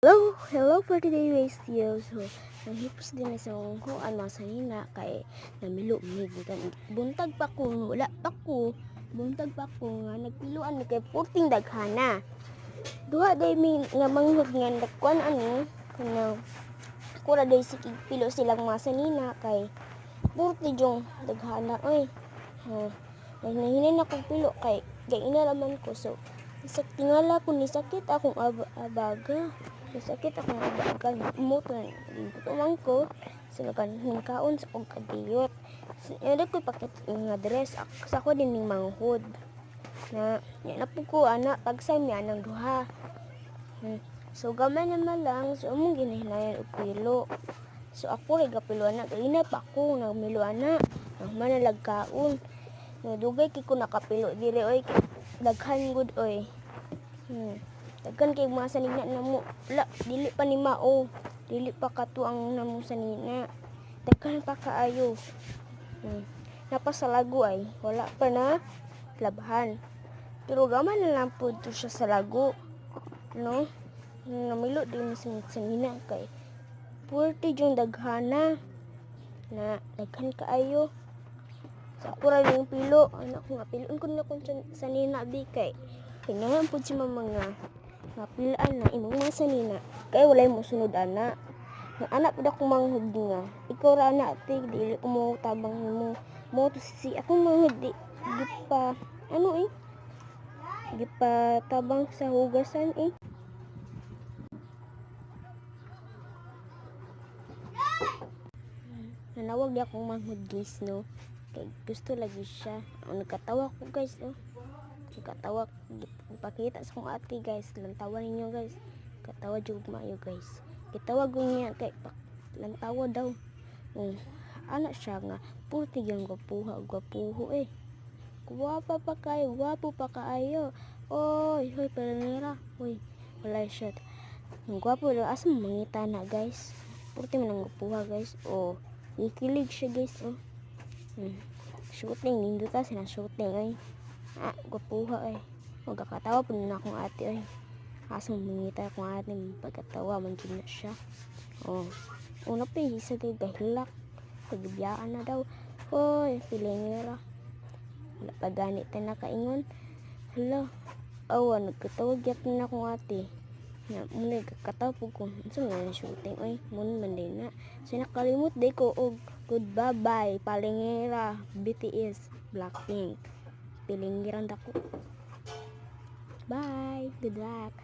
Hello for today's video. So, nahipos din sa ko ano sa nina kay namilo mig kan buntag pa ko wala pa ko buntag pa ko nga nagpiluan ni kay puting daghana. Duha day mi nga manghud nga nagkuan ani kana kura day sikig pilo silang mga sanina kay purti jong daghana oy. Nahinay na kong pilo kay inaraman ko so sa tingala ko ni sakit akong abaga. Sakit akong abaga. Umuto na tumang ko. Sinagan kaon sa kong kadiyot. Sinada ko pakit nga dress. Sa ko din ng manghod. Na po ko anak pagsay mi anang duha. So gamay naman lang. So among ginahinayan o pilo. So ako rin kapilo anak. Kalina pa ako nagmilo anak. Manalag kaon. Dugay kiko nakapilo dire oy daghan gud oy. Daghan kay mga sanina namo. Wala dili pa ni mao. Dili pa katuang namo sanina. Daghan pa kaayo. Napasalago ay wala pa na labhan. Pero gaman na lang pud to siya sa lago. No? Namilo din sa sanina kay purti jung daghana na daghan kaayo. Sa akura yung pilo, anak ko nga piloon ko na kung sanina di kay kinahan po si mga pilaan na imong mga sanina kay walay mo sunod anak. Nga anak pud akong manghud nga. Ikaw ra anak ti dili ko mo tabang mo to si akong manghud di pa ano di pa tabang sa hugasan Nanawag di akong manghud guys no. Kay gusto lagi siya. Nagkatawa ko guys nagkatawa pakita sa kong ate guys lantawa ninyo guys katawa jud maayo guys gitawag ko niya kay lantawa daw anak siya nga purti gyud gwapuha gwapo pa kaayo oy hoy palanera hoy wala siya gwapo daw asa mangita na guys purti man ang gwapuha guys ikilig siya guys shooting ninduta sina shooting ay gwapuha ay magkakatawa po na akong ate ay asang mangita akong ate pagkatawa man dyan na siya una pa yung isa kay gahilak pagbiyaan na daw hoy pilingera wala pa ganit na nakaingon hala nagkatawag yak na akong ate na muna kakatawa po ko so nga na shooting ay muna man din na so nakalimut day ko good bye palingera BTS Blackpink pilingirang dako. Bye. Good luck.